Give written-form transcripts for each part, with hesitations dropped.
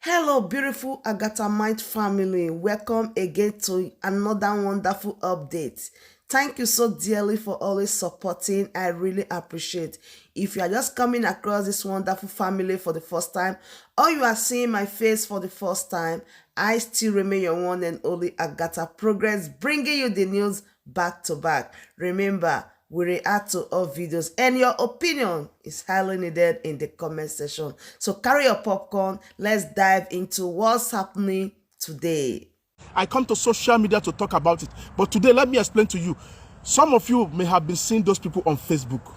Hello, beautiful Agatha Mind family. Welcome again to another wonderful update. Thank you so dearly for always supporting. I really appreciate. If you are just coming across this wonderful family for the first time, or you are seeing my face for the first time, I still remain your one and only Agatha Progress, bringing you the news back to back. Remember, we react to all videos and your opinion is highly needed in the comment section. So carry your popcorn. Let's dive into what's happening today. I come to social media to talk about it. But today, let me explain to you. Some of you may have been seeing those people on Facebook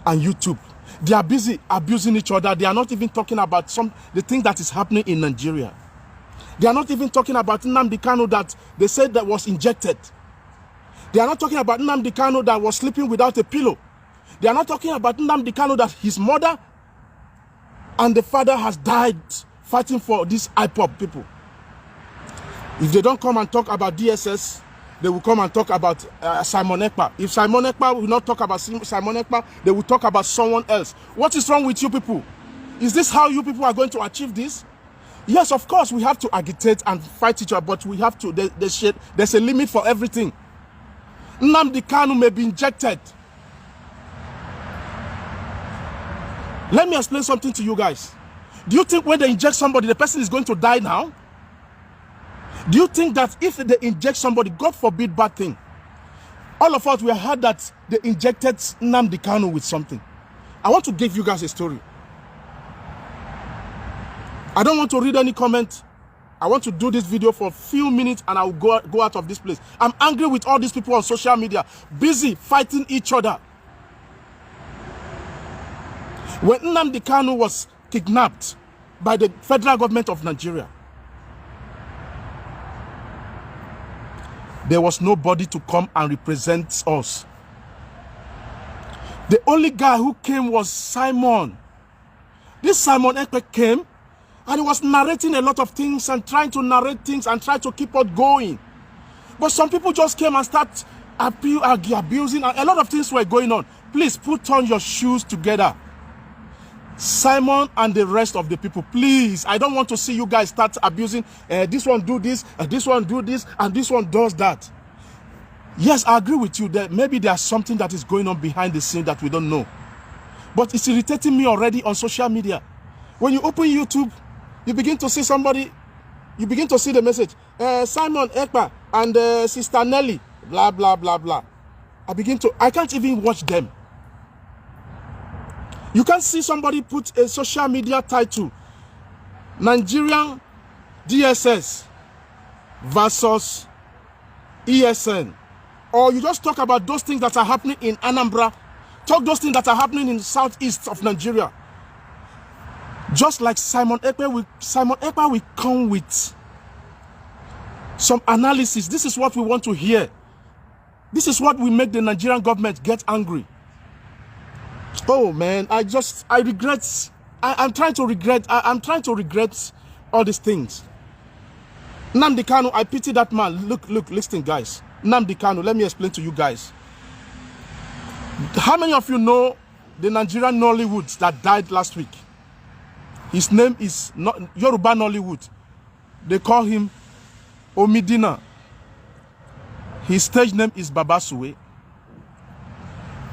and YouTube. They are busy abusing each other. They are not even talking about the thing that is happening in Nigeria. They are not even talking about Nnamdi Kanu that they said that was injected. They are not talking about Nnamdi Kanu that was sleeping without a pillow. They are not talking about Nnamdi Kanu that his mother and the father has died fighting for these IPOB people. If they don't come and talk about DSS, they will come and talk about Simon Ekpa. If Simon Ekpa will not talk about Simon Ekpa, they will talk about someone else. What is wrong with you people? Is this how you people are going to achieve this? Yes, of course, we have to agitate and fight each other, but we have to, there's a limit for everything. Nnamdi Kanu may be injected. Let me explain something to you guys. Do you think when they inject somebody, the person is going to die now? Do you think that if they inject somebody, God forbid bad thing, all of us, we have heard that they injected Nnamdi Kanu with something. I want to give you guys a story. I don't want to read any comment. I want to do this video for a few minutes and I'll go out of this place. I'm angry with all these people on social media, busy fighting each other. When Nnamdi Kanu was kidnapped by the federal government of Nigeria, there was nobody to come and represent us. The only guy who came was Simon. This Simon Ekpe came and he was narrating a lot of things and trying to narrate things and try to keep it going. But some people just came and start abusing, and a lot of things were going on. Please put on your shoes together. Simon and the rest of the people, please, I don't want to see you guys start abusing. This one do this, this one do this, and this one does that. Yes, I agree with you that maybe there's something that is going on behind the scene that we don't know. But it's irritating me already on social media. When you open YouTube, you begin to see somebody, you begin to see the message, Simon Ekpa and Sister Nelly, blah, blah, blah, blah. I can't even watch them. You can see somebody put a social media title, Nigerian DSS versus ESN. Or you just talk about those things that are happening in Anambra, talk those things that are happening in the southeast of Nigeria. Just like Simon Ekpa will come with some analysis. This is what we want to hear. This is what will make the Nigerian government get angry. Oh man, I'm trying to regret all these things. Nnamdi Kanu, I pity that man. Look, listen guys. Nnamdi Kanu, let me explain to you guys. How many of you know the Nigerian Nollywood that died last week? His name is Yoruba Nollywood. They call him Omidina. His stage name is Baba Suwe.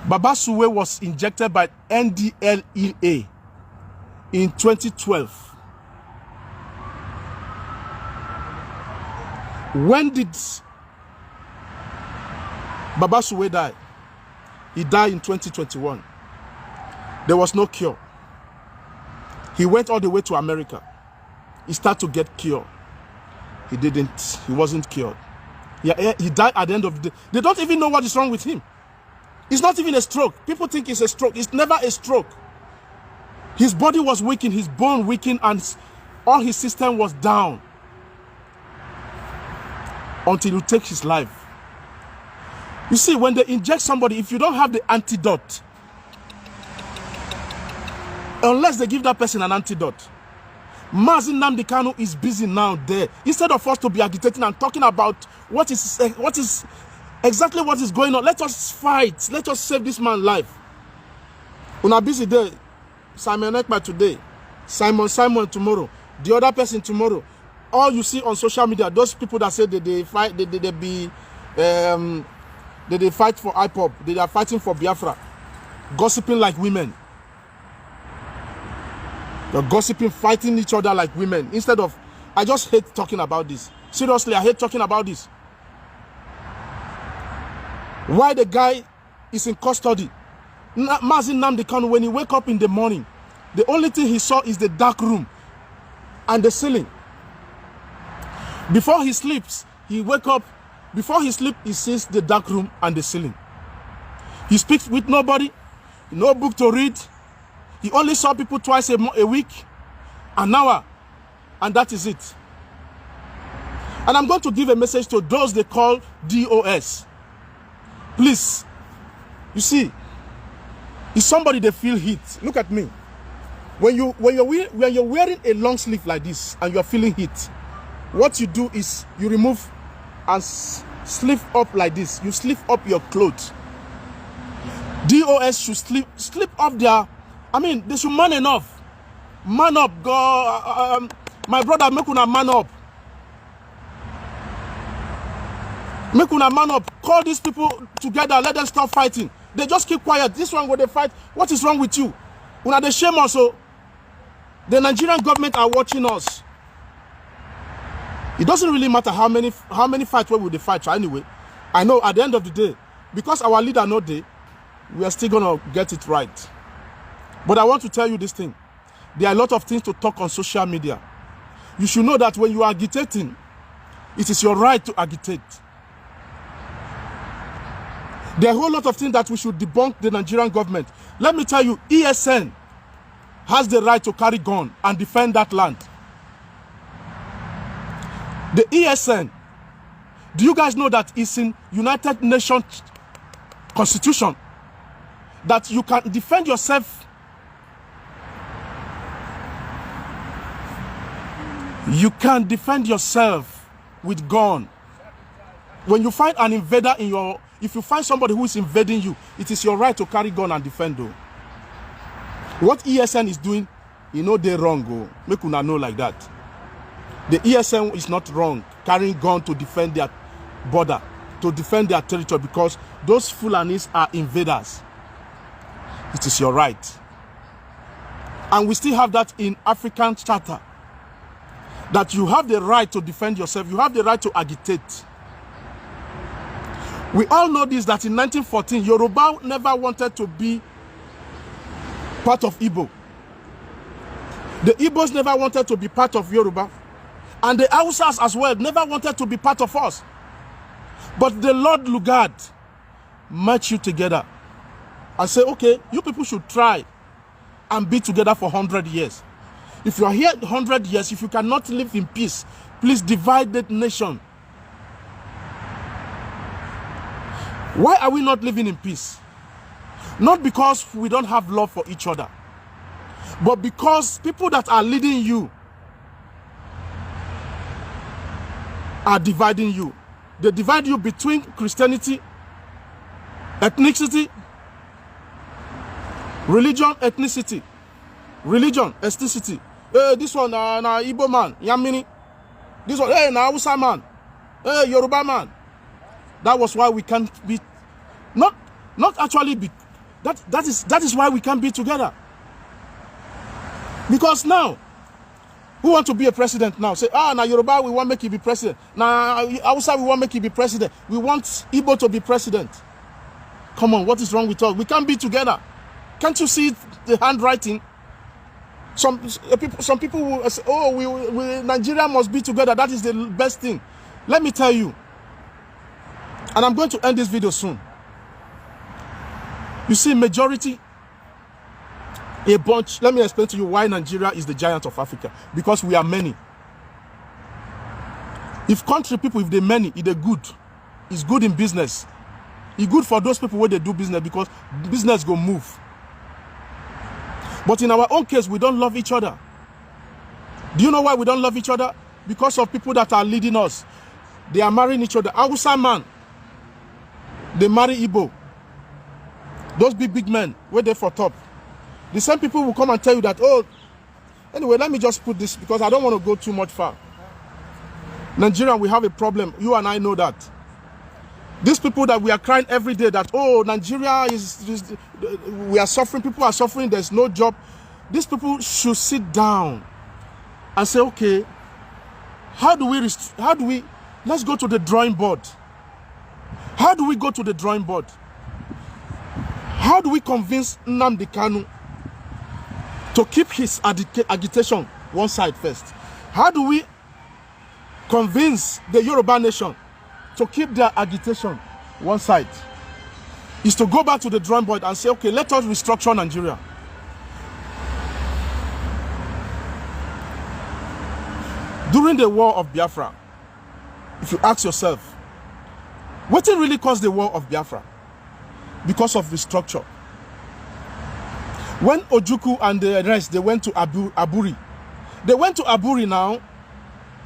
Baba Suwe was injected by NDLEA in 2012. When did Baba Suwe die? He died in 2021. There was no cure. He went all the way to America. He started to get cured. He didn't. He wasn't cured. He died at the end of the day. They don't even know what is wrong with him. It's not even a stroke. People think it's a stroke. It's never a stroke. His body was weakened, his bone weakened, and all his system was down until he takes his life. You see, when they inject somebody, if you don't have the antidote, unless they give that person an antidote, Mazi Nnamdi Kanu is busy now there. Instead of us to be agitating and talking about what is exactly what is going on, let us fight. Let us save this man's life. Una busy there. Simon Ekpa today, Simon tomorrow. the other person tomorrow. All you see on social media, those people that say that they fight, they fight for IPOB, they are fighting for Biafra, gossiping like women. They're gossiping, fighting each other like women. Instead of, I just hate talking about this. Seriously, I hate talking about this. Why the guy is in custody? Mazin Nnamdi Kanu, when he wake up in the morning, the only thing he saw is the dark room and the ceiling. Before he sleeps, he wake up. Before he sleeps, he sees the dark room and the ceiling. He speaks with nobody, no book to read. He only saw people twice a week, an hour, and that is it. And I'm going to give a message to those they call DOS. Please, you see, if somebody they feel heat, look at me. When you're wearing a long sleeve like this and you're feeling heat, what you do is you remove and sleeve up like this. You sleeve up your clothes. DOS should sleep up their, I mean, they should man enough. Man up, go, my brother, make una man up. Make una man up. Call these people together. Let them stop fighting. They just keep quiet. This one where they fight. What is wrong with you? Una they shame also. The Nigerian government are watching us. It doesn't really matter how many fights where will they fight. So anyway, I know at the end of the day, because our leader know they, we are still gonna get it right. But I want to tell you this thing. There are a lot of things to talk on social media. You should know that when you are agitating, it is your right to agitate. There are a whole lot of things that we should debunk the Nigerian government. Let me tell you, ESN has the right to carry gun and defend that land. The ESN, do you guys know that it's in United Nations Constitution that you can defend yourself? You can defend yourself with gun. When you find an invader in your, if you find somebody who is invading you, it is your right to carry gun and defend though. What ESN is doing, you know they're wrong. Go. Make una know like that. The ESN is not wrong carrying gun to defend their border, to defend their territory, because those Fulanis are invaders. It is your right. And we still have that in African Charter, that you have the right to defend yourself. You have the right to agitate. We all know this, that in 1914, Yoruba never wanted to be part of Igbo. The Igbos never wanted to be part of Yoruba. And the Hausas as well never wanted to be part of us. But the Lord Lugard matched you together and say, okay, you people should try and be together for 100 years. If you are here 100 years, if you cannot live in peace, please divide the nation. Why are we not living in peace? Not because we don't have love for each other, but because people that are leading you are dividing you. They divide you between Christianity, ethnicity, religion, ethnicity, religion, ethnicity. Hey, this one, na Igbo man, Yamini. This one, hey, na Hausa man, hey, Yoruba man. That was why we can't be, not actually be. That is why we can't be together. Because now, who want to be a president now? Say, now Yoruba, we want to make you be president. Now Hausa, we want to make you be president. We want Igbo to be president. Come on, what is wrong with us? We can't be together. Can't you see the handwriting? Some people will say, oh, Nigeria must be together. That is the best thing. Let me tell you, and I'm going to end this video soon. You see, majority, a bunch. Let me explain to you why Nigeria is the giant of Africa. Because we are many. If country people, if they're many, they're good. It's good in business. It's good for those people where they do business, because business go move. But in our own case, we don't love each other. Do you know why we don't love each other? Because of people that are leading us. They are marrying each other. Hausa man, they marry Igbo. Those big men, where they for top. The same people will come and tell you that, oh, Anyway, let me just put this because I don't want to go too much far. Nigeria, we have a problem. You and I know that. These people that we are crying every day that, oh, Nigeria is we are suffering, people are suffering, there's no job. These people should sit down and say, okay, how do we, let's go to the drawing board. How do we go to the drawing board? How do we convince Nnamdi Kanu to keep his agitation one side first? How do we convince the Yoruba nation to keep their agitation one side? Is to go back to the drawing board and say, okay, let us restructure Nigeria. During the war of Biafra, if you ask yourself, what really caused the war of Biafra? Because of restructure. When Ojukwu and the rest, they went to Aburi. They went to Aburi now.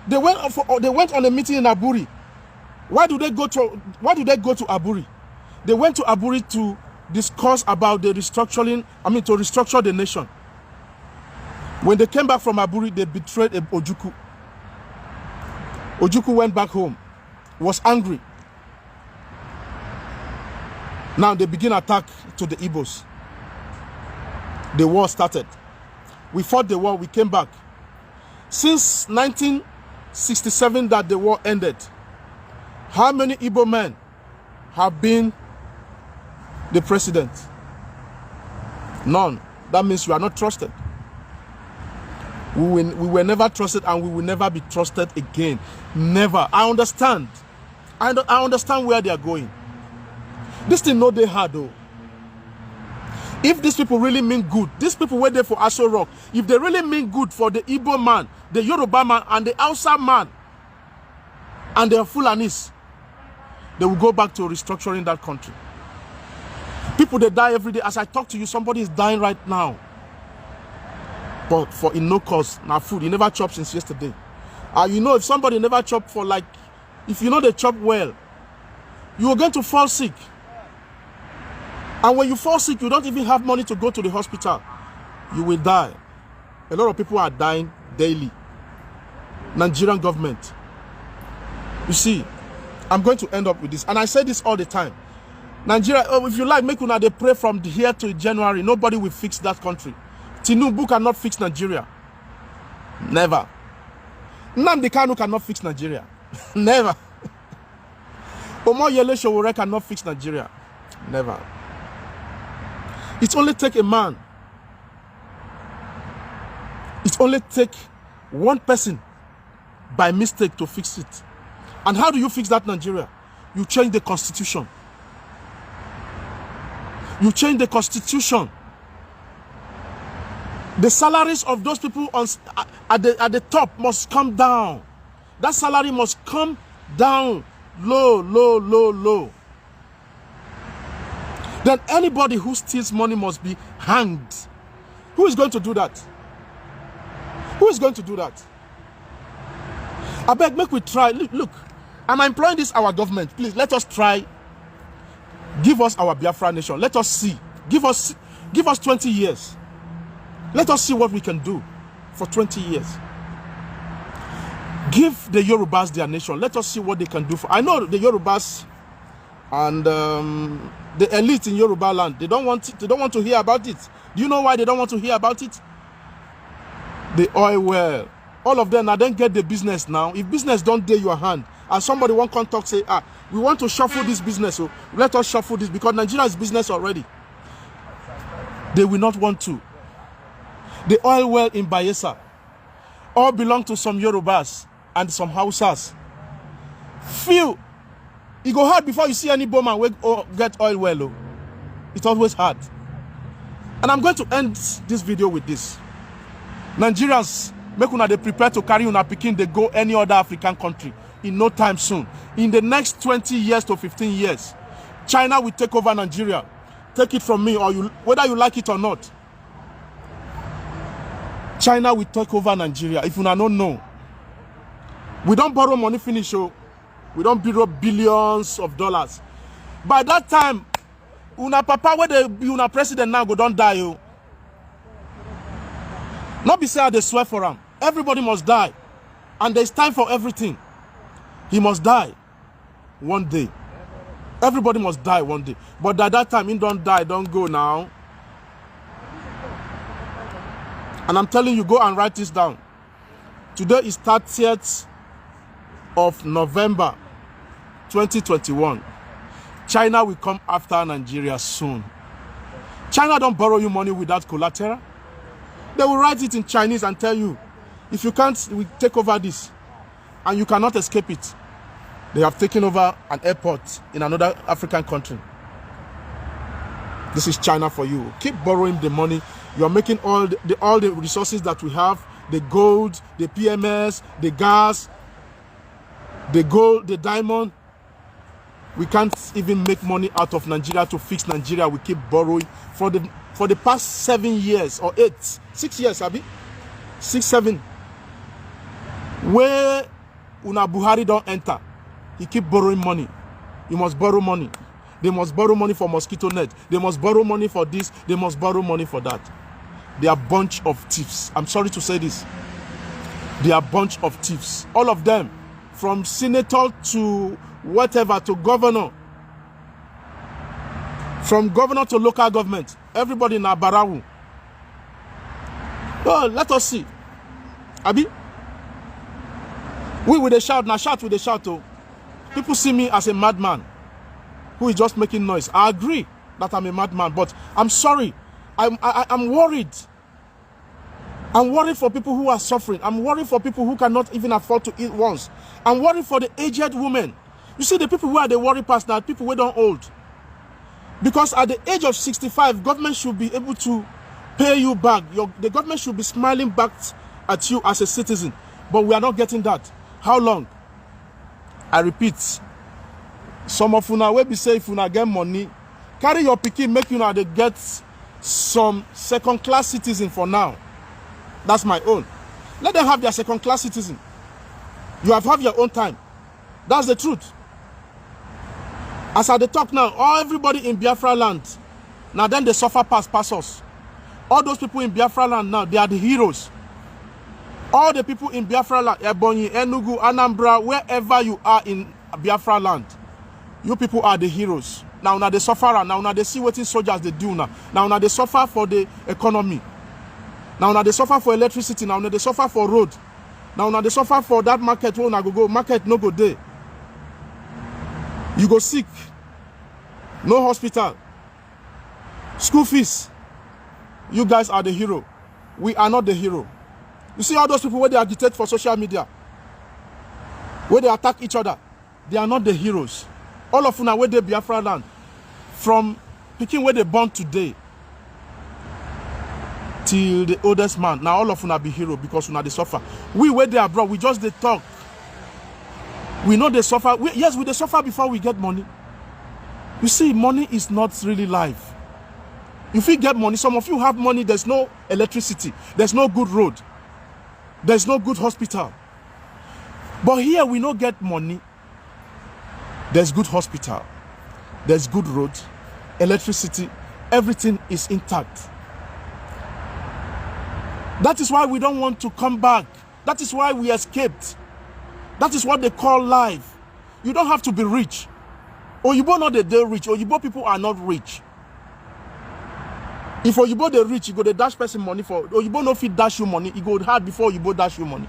They went on a meeting in Aburi. Why do they go to Aburi? They went to Aburi to discuss about the restructuring, to restructure the nation. When they came back from Aburi, they betrayed Ojukwu. Ojukwu went back home, was angry. Now they begin attack to the Igbos. The war started. We fought the war, we came back. Since 1967 that the war ended, how many Igbo men have been the president? None. That means you are not trusted. We were never trusted and we will never be trusted again. Never. I understand. I understand where they are going. This thing no they hard though. If these people really mean good, these people were there for Aso Rock, if they really mean good for the Igbo man, the Yoruba man, and the Hausa man, and their Fulanis, they will go back to restructuring that country. People, they die every day. As I talk to you, somebody is dying right now. But for in no cause, now food, he never chopped since yesterday. You know, if somebody never chopped for like, if you know they chop well, you are going to fall sick. And when you fall sick, you don't even have money to go to the hospital. You will die. A lot of people are dying daily. Nigerian government. You see, I'm going to end up with this. And I say this all the time. Nigeria, if you like, make una they pray from here to January. Nobody will fix that country. Tinubu cannot fix Nigeria. Never. Nnamdi Kanu cannot fix Nigeria. Never. Omoyele Sowore cannot fix Nigeria. Never. It only takes a man. It only takes one person by mistake to fix it. And how do you fix that Nigeria? You change the constitution. You change the constitution. The salaries of those people at the top must come down. That salary must come down low, low, low, low. Then anybody who steals money must be hanged. Who is going to do that? Who is going to do that? I beg, make we try. Look, I'm employing this our government. Please, let us try. Give us our Biafra nation. Let us see. Give us 20 years. Let us see what we can do for 20 years. Give the Yorubas their nation. Let us see what they can do for. I know the Yorubas and the elite in Yoruba land, they don't want to hear about it. Do you know why they don't want to hear about it? The oil well. All of them now then get the business now. If business don't dare your hand, and somebody won't come talk, say, we want to shuffle this business, so let us shuffle this because Nigeria is business already. They will not want to. The oil well in Bayelsa all belong to some Yorubas and some Hausas. Few. It go hard before you see any bowman get oil well. Oh. It's always hard. And I'm going to end this video with this. Nigerians, make una they prepare to carry una pikin, they go any other African country in no time soon. In the next 20 years to 15 years, China will take over Nigeria. Take it from me, or whether you like it or not. China will take over Nigeria. If you don't know, we don't borrow money finish. Oh. We don't borrow billions of dollars. By that time, una papa where the una president now go don't die. Oh. Not be say they swear for him. Everybody must die. And there's time for everything. He must die one day. Everybody must die one day. But at that time, he don't die, don't go now. And I'm telling you, go and write this down. Today is 30th of November 2021. China will come after Nigeria soon. China don't borrow you money without collateral. They will write it in Chinese and tell you, if you can't, we take over this. And you cannot escape it. They have taken over an airport in another African country. This is China for you. Keep borrowing the money. You are making all the resources that we have, the gold, the PMS, the gas, the gold, the diamond. We can't even make money out of Nigeria to fix Nigeria. We keep borrowing for the past 7 years or 6 years, Abi? 6, 7. Where una Buhari don't enter, he keep borrowing money. You must borrow money. They must borrow money for mosquito net. They must borrow money for this. They must borrow money for that. They are a bunch of thieves. I'm sorry to say this. They are a bunch of thieves. All of them, from senator to whatever, to governor. From governor to local government. Everybody in Abarawu. Well, let us see. Abi? We with a shout, now shout with a shout. Oh. People see me as a madman who is just making noise. I agree that I'm a madman, but I'm sorry. I'm worried. I'm worried for people who are suffering. I'm worried for people who cannot even afford to eat once. I'm worried for the aged women. You see, the people who are the worry past now, people who don't old. Because at the age of 65, government should be able to pay you back. The government should be smiling back at you as a citizen. But we are not getting that. How long? I repeat. Some of una will be say if una get money, carry your pikin, make you know they get some second-class citizen for now. That's my own. Let them have their second-class citizen. You have your own time. That's the truth. As I talk now, everybody in Biafra land, now then they suffer past us. All those people in Biafra land now, they are the heroes. All the people in Biafra land, Ebonyi, Enugu, Anambra, wherever you are in Biafra land, you people are the heroes. Now they suffer, now they see what soldiers they do now. Now they suffer for the economy. Now they suffer for electricity. Now they suffer for road. Now they suffer for that market. Where now go market no go there. You go sick. No hospital. School fees. You guys are the hero. We are not the hero. You see all those people where they agitate for social media, where they attack each other, they are not the heroes. All of them where they Biafra land, from picking where they born today till the oldest man. Now all of them be hero because they suffer. We where they are abroad, we just they talk. We know they suffer. Yes, we they suffer before we get money. You see, money is not really life. If you get money, some of you have money, there's no electricity, there's no good road, there's no good hospital. But here we don't get money. There's good hospital, there's good road, electricity, everything is intact. That is why we don't want to come back. That is why we escaped. That is what they call life. You don't have to be rich. Oyibo not the rich. Oyibo people are not rich. If Oyibo the rich, you go to dash person money for. Oyibo no fit dash you money. You go hard before Oyibo dash you money.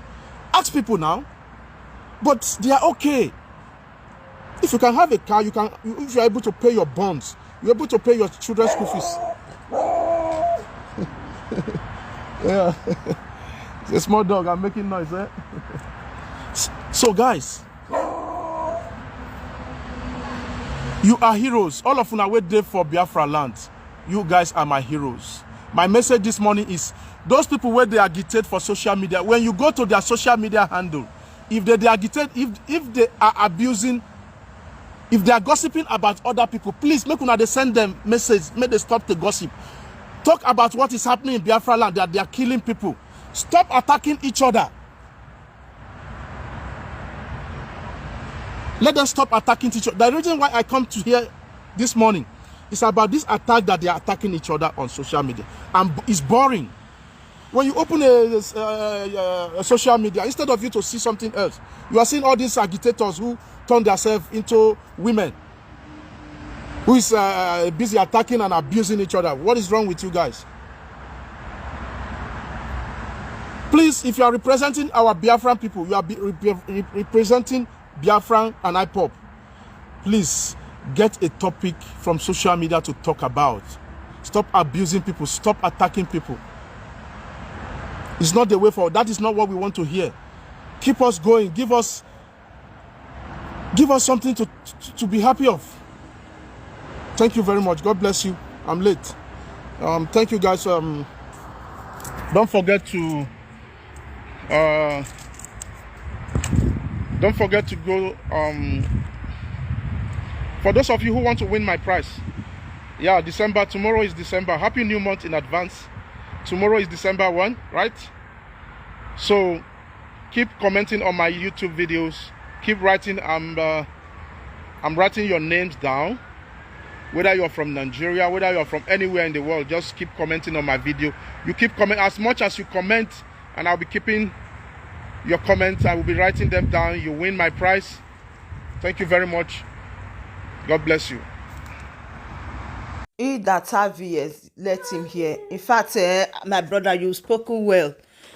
Ask people now. But they are okay. If you can have a car, you can. If you are able to pay your bonds, you're able to pay your children's school fees. Yeah, it's a small dog. I'm making noise, eh? So, guys, you are heroes. All of you are waiting for Biafra land. You guys are my heroes. My message this morning is those people where they agitate for social media. When you go to their social media handle, if they agitate, if they are abusing, if they are gossiping about other people, please make una they send them message. Make they stop the gossip. Talk about what is happening in Biafra land, that they are killing people. Stop attacking each other. Let them stop attacking each other. The reason why I come to here this morning is about this attack that they are attacking each other on social media. And it's boring. When you open a social media, instead of you to see something else, you are seeing all these agitators who turn themselves into women, who is busy attacking and abusing each other. What is wrong with you guys? Please, if you are representing our Biafran people, you are representing Biafran and IPOP, please get a topic from social media to talk about. Stop abusing people. Stop attacking people. It's not the way forward. That is not what we want to hear. Keep us going. Give us something to be happy of. Thank you very much. God bless you. I'm late. Thank you guys. Don't forget to go. For those of you who want to win my prize, yeah, December. Tomorrow is December. Happy New Month in advance. Tomorrow is December 1, right? So keep commenting on my YouTube videos. Keep writing. I'm writing your names down. Whether you're from Nigeria, whether you're from anywhere in the world, just keep commenting on my video. You keep commenting as much as you comment, and I'll be keeping your comments. I will be writing them down. You win my prize. Thank you very much. God bless you. He that have ears, let him hear. In fact, my brother, you spoken well.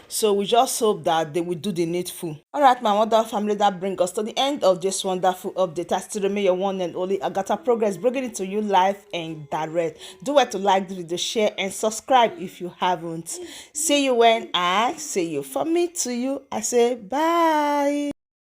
So we just hope that they will do the needful. All right, my wonderful family, that brings us to the end of this wonderful update. I still remain your one and only AGATHA Progress, bringing it to you live and direct. Do well to like the video, share, and subscribe if you haven't. See you when I see you. From me to you, I say bye.